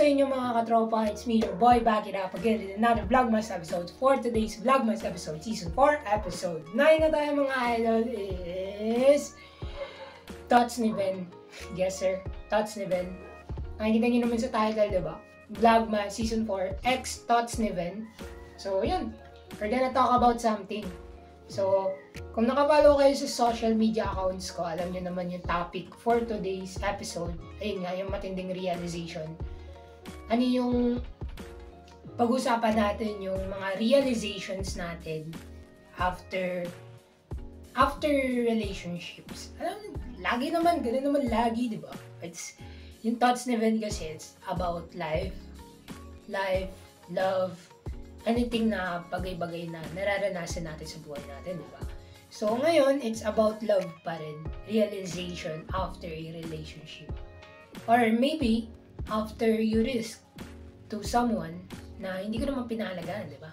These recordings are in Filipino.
sa inyo mga katropa, it's me, your boy, back it up again in another Vlogmas episode. For today's Vlogmas episode, Season 4, Episode 9 na tayo mga idol is Thoughts ni Ben. Yes sir, Thoughts ni Ben. Nakikita nyo naman sa title, diba? Vlogmas Season 4, X Thoughts ni Ben. So yun, we're gonna talk about something. So, kung nakapollow kayo sa social media accounts ko, alam nyo naman yung topic for today's episode. Ayun nga, yung matinding realization. Ano yung pag-usapan natin yung mga realizations natin after relationships. Alam, lagi naman, ganun naman lagi, di ba? It's, yung thoughts ni Ben kasi, it's about life, love, anything na bagay-bagay na nararanasan natin sa buhay natin, di ba? So, ngayon, it's about love pa rin. Realization after a relationship. Or maybe, after you risk to someone na hindi ko naman pinahalagaan, di ba?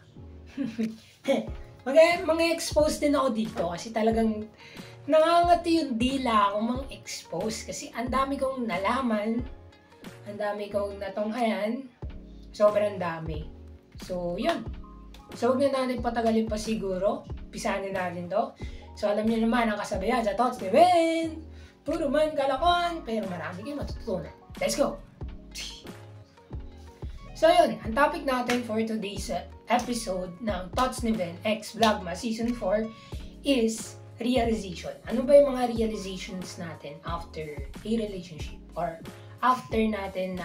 Mga-expose din ako dito kasi talagang nangangati yung dila ako mang-expose kasi ang dami kong nalaman, ang dami kong natunghayan, sobrang dami. So, yun. So, huwag na natin patagalin pa siguro. Pisanin natin to. So, alam niyo naman ang kasabihan sa Thoughts ni Ben. Puro man kalokohan, pero marami kayong matutunan. Let's go! So, yun. Ang topic natin for today's episode ng Thoughts ni Ben X Vlogmas Season 4 is realization. Ano ba yung mga realizations natin after a relationship? Or after natin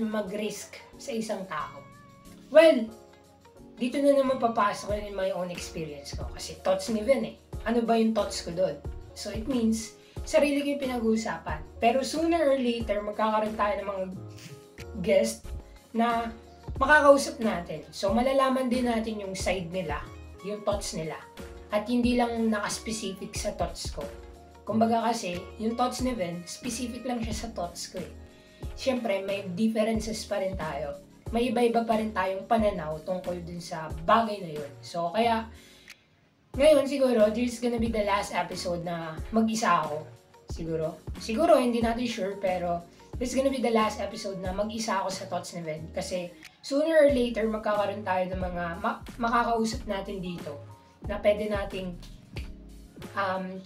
mag-risk sa isang tao. Well, dito na naman papasok in my own experience ko kasi thoughts ni Ben eh. Ano ba yung thoughts ko doon? So it means, sarili ko yung pinag-uusapan. Pero sooner or later, magkakaroon tayo ng mga guest na makakausap natin. So malalaman din natin yung side nila, yung thoughts nila. At hindi lang naka-specific sa thoughts ko. Kumbaga kasi, yung thoughts ni Ben, specific lang siya sa thoughts ko eh. Siyempre, may differences pa rin tayo. May iba-iba pa rin tayong pananaw tungkol dun sa bagay na yun. So, kaya, ngayon siguro, this is gonna be the last episode na mag-isa ako. Siguro, hindi natin sure, pero this is gonna be the last episode na mag-isa ako sa thoughts ni Ben. Kasi, sooner or later, magkakaroon tayo ng mga makakausap natin dito na pwede nating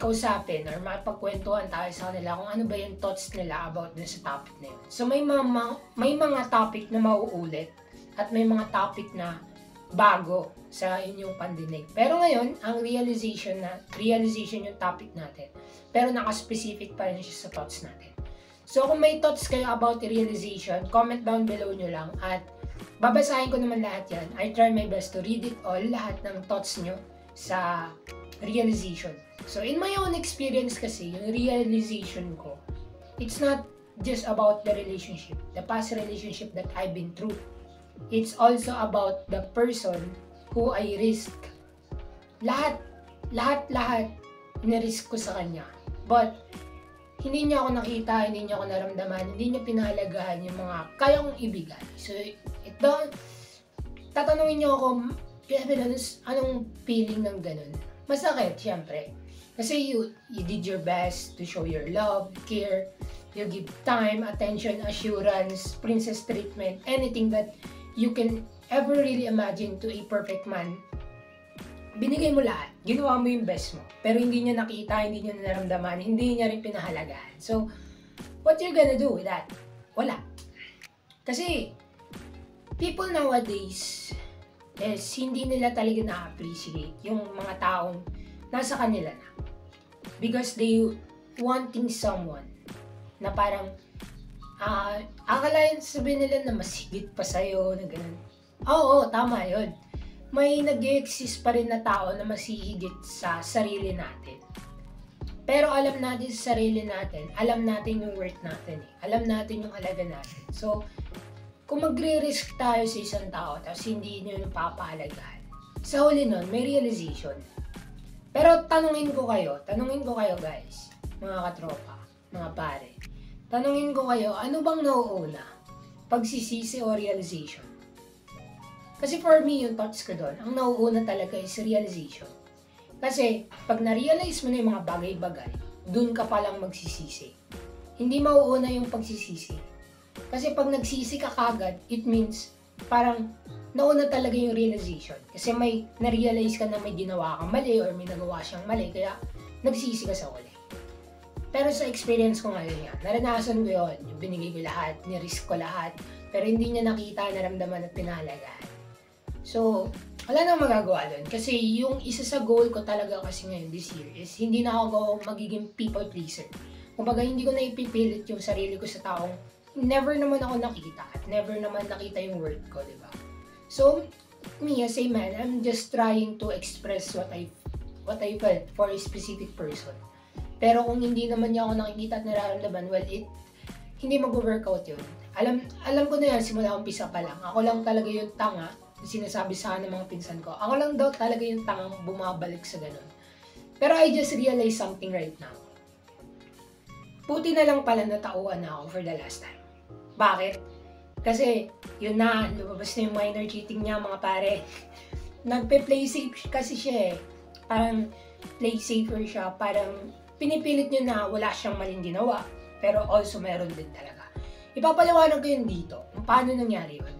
kausapin or makipagkwentuhan tayo sa kanila kung ano ba yung thoughts nila about dun sa topic na yun. So may mga topic na mauulit at may mga topic na bago sa inyong pandinig. Pero ngayon, ang realization yung topic natin. Pero naka-specific pa rin siya sa thoughts natin. So kung may thoughts kayo about the realization, comment down below nyo lang at babasahin ko naman lahat yan. I try my best to read it all, lahat ng thoughts nyo sa realization. So, in my own experience kasi, yung realization ko, it's not just about the relationship, the past relationship that I've been through. It's also about the person who I risk. Lahat, nirisk ko sa kanya. But, hindi niya ako nakita, hindi niya ako naramdaman, hindi niya pinahalagahan yung mga kaya kong ibigay. So, tatanungin niyo ako, anong feeling ng ganun? Masakit, syempre. Kasi you did your best to show your love, care, you give time, attention, assurance, princess treatment, anything that you can ever really imagine to a perfect man. Binigay mo lahat. Ginawa mo yung best mo. Pero hindi niya nakita, hindi niya naramdaman, hindi niya rin pinahalagaan. So, what you're gonna do with that? Wala. Kasi, people nowadays, hindi nila talaga na-appreciate yung mga taong nasa kanila na. Because they wanting someone na parang akalain sabihin nila na mas higit pa sa'yo, na ganun. Oo, tama yun. May nag-exist pa rin na tao na mas higit sa sarili natin. Pero alam natin sa sarili natin, alam natin yung worth natin eh. Alam natin yung halaga natin. So, kung magre-risk tayo sa isang tao tapos hindi nyo napapahalagahan, sa huli nun, may realization. Pero tanungin ko kayo guys, mga katropa, mga pare. Tanungin ko kayo, ano bang nauuna? Pagsisisi o realization? Kasi for me, yung thoughts ko doon, ang nauuna talaga is realization. Kasi, pag na-realize mo na yung mga bagay-bagay, dun ka palang magsisisi. Hindi mauuna yung pagsisisi. Kasi pag nagsisi ka kagad, it means parang nauna talaga yung realization. Kasi may na-realize ka na may ginawa kang mali or may nagawa siyang mali, kaya nagsisi ka sa uli. Pero sa experience ko ngayon yan, naranasan ko yun. Yung binigay ko lahat, nirisk ko lahat, pero hindi niya nakita, naramdaman at pinahalagaan. So, wala nang magagawa doon. Kasi yung isa sa goal ko talaga kasi ngayon this year is hindi na ako magiging people pleaser. Kumbaga, hindi ko na ipipilit yung sarili ko sa taong never naman ako nakita at never naman nakita yung worth ko, di ba? So, me as a man, I'm just trying to express what I felt for a specific person. Pero kung hindi naman niya ako nakikita at nararamdaman, well, hindi mag-workout yun. Alam ko na yan, simula umpisa pa lang. Ako lang talaga yung tanga, sinasabi sa akin ng mga pinsan ko. Ako lang daw talaga yung tangang bumabalik sa ganun. Pero I just realized something right now. Buti na lang pala natauhan na ako for the last time. Bakit? Kasi, yun na, lumabas na yung minor cheating niya mga pare. Nagpe-play safe kasi siya eh. Parang play safer siya, parang pinipilit niya na wala siyang maling ginawa. Pero also meron din talaga. Ipapaliwanag ko yun dito, kung paano nangyari yun.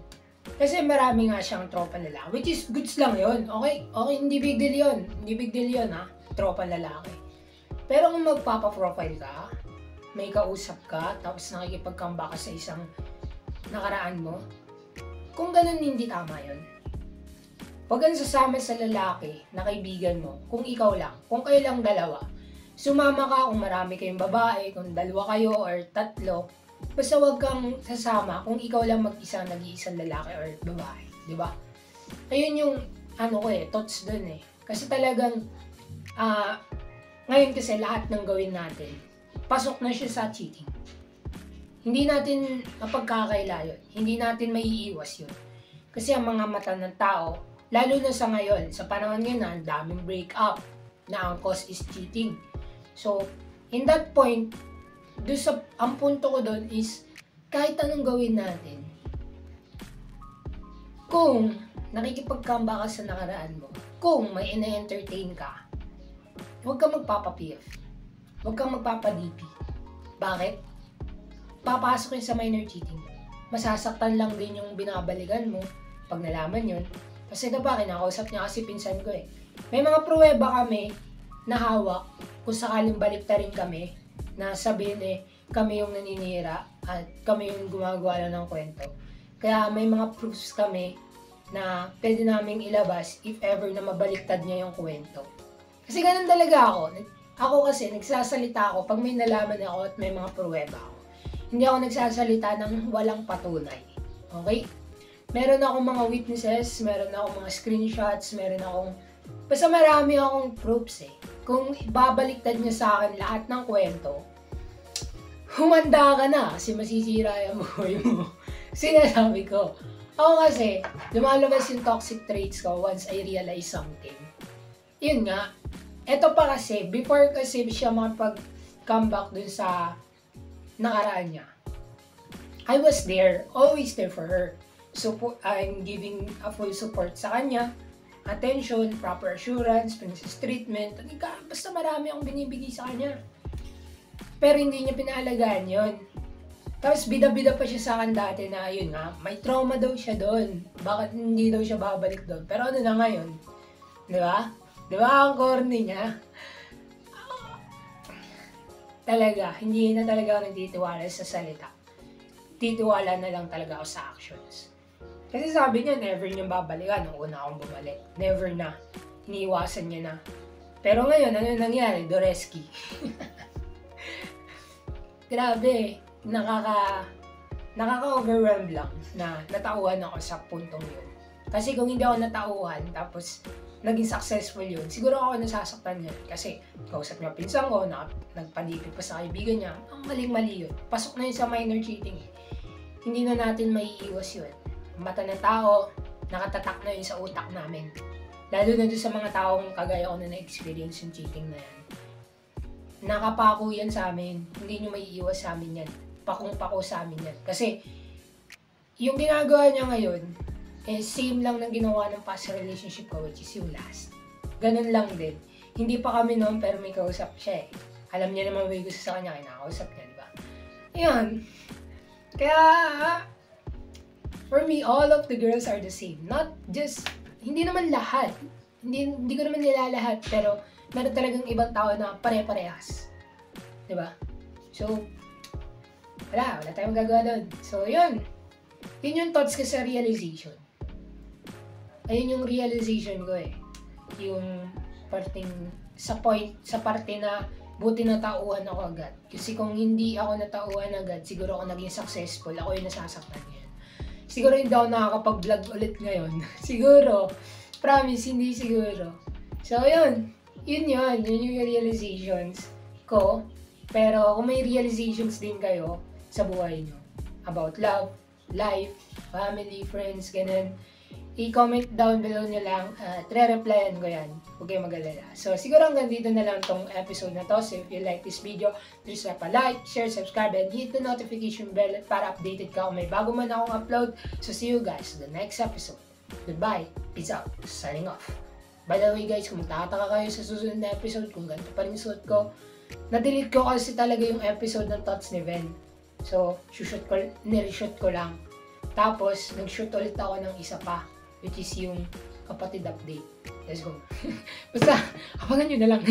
Kasi marami nga siyang tropa lalaki, which is goods lang yun. Okay, hindi big deal yun. Hindi big deal yun ha, tropa lalaki. Pero kung magpapa-profile ka, may kausap ka, tapos nakikipag-comeback ka sa isang nakaraan mo, kung ganun hindi tama yun. Huwag kang sasama sa lalaki na kaibigan mo, kung ikaw lang, kung kayo lang dalawa. Sumama ka kung marami kayong babae, kung dalawa kayo or tatlo, basta huwag kang sasama kung ikaw lang mag-isa nag-iisang lalaki or babae, di ba? Ayun yung thoughts dun eh. Kasi talagang ngayon kasi lahat ng gawin natin, pasok na siya sa cheating. Hindi natin mapagkakaila yun. Hindi natin maiiwas yun. Kasi ang mga mata ng tao, lalo na sa ngayon, sa panahon ngayon na ang daming break-up na ang cause is cheating. So, in that point, ang punto ko doon is kahit anong gawin natin, kung nakikipag-comeback ka sa nakaraan mo, kung may ina-entertain ka, huwag kang magpapa-PF. Huwag kang magpapa-DP. Bakit? Papasok yun sa minor cheating. Masasaktan lang din yung binabalikan mo pag nalaman yun. Kasi diba, kinakausap niya kasi pinsan ko eh. May mga pruweba kami na hawak kung sakaling baliktarin kami na sabihin eh, kami yung naninira at kami yung gumagawa lang ng kwento. Kaya may mga proofs kami na pwede naming ilabas if ever na mabaliktad niya yung kwento. Kasi ganun talaga ako. Ako kasi, nagsasalita ako pag may nalaman ako at may mga pruweba ako. Hindi ako nagsasalita ng walang patunay. Okay? Meron akong mga witnesses, meron akong mga screenshots, basta marami akong proofs eh. Kung babaliktad niya sa akin lahat ng kwento, humanda ka na kasi masisira yung buhay mo. Sinasabi ko. Ako kasi, lumalabas yung toxic traits ko once I realize something. Yun nga, eto pa kasi, before kasi siya makapag-comeback dun sa nakaraan niya, I was there, always there for her. So, I'm giving a full support sa kanya, attention, proper assurance, princess treatment, basta marami akong binibigay sa kanya. Pero hindi niya pinahalagaan yun. Tapos bida-bida pa siya sa akin dati na yun nga, may trauma daw siya doon. Bakit hindi daw siya babalik doon? Pero ano na ngayon? Di ba? Di ba ang corny niya? Talaga, hindi na talaga ako nagtitiwala sa salita. Titiwala na lang talaga ako sa actions. Kasi sabi niya, never niyang babalikan nung una akong bumalik. Never na. Iniiwasan niya na. Pero ngayon, ano nangyari? Doreski. Grabe, nakaka-overwhelm lang na natauhan ako sa puntong yun. Kasi kung hindi ako natauhan, tapos naging successful yun, siguro ako nasasaktan niya. Kasi kausap niya pinsan ko, nagpanipid pa sa kaibigan niya, ang maling-mali yun. Pasok na yun sa minor cheating eh. Hindi na natin maiiwas yun. Mata ng tao, nakatatak na yun sa utak namin. Lalo na doon sa mga taong kagaya ko na na-experience yung cheating na yan. Nakapako yan sa amin. Hindi nyo maiiwas sa amin yan. Pakong-pako sa amin yan. Kasi, yung ginagawa niya ngayon, same lang ng ginawa ng past relationship ko, which is yung last. Ganun lang din. hindi pa kami noon pero may kausap siya eh. Alam niya naman may gusto sa kanya, kinakausap niya, di ba? Ayun. Kaya, for me, all of the girls are the same. Not just, hindi naman lahat. Hindi ko naman nila lahat, pero meron talagang ibang tao na pare-parehas. Di ba? So, wala tayong gagawa doon. So, yun. Yun yung thoughts ko sa realization. Ayun yung realization ko eh. Yung sa parte na buti natauhan ako agad. Kasi kung hindi ako natauhan agad, siguro ako naging successful. Ako yung nasasaktan ngayon. Siguro hindi ako nakakapag-vlog ulit ngayon. Siguro. Promise, hindi siguro. So, yun. Yun yung realizations ko. Pero kung may realizations din kayo sa buhay nyo about love, life, family, friends, ganun, i-comment down below nyo lang at re-replyan ko yan. Huwag kayong mag-alala. So, siguro hanggang dito na lang tong episode na to. So, if you like this video, please like, share, subscribe, and hit the notification bell para updated ka kung may bago man akong upload. So, see you guys in the next episode. Goodbye. Peace out. Signing off. By the way guys, kung magtataka kayo sa susunod na episode, kung ganito pa rin suot ko, na-delete ko kasi talaga yung episode ng Thoughts ni Ven. So, nireshoot ko lang. Tapos, nag-shoot ulit ako ng isa pa, which is yung kapatid update. Let's go. Basta, abangan nyo na lang.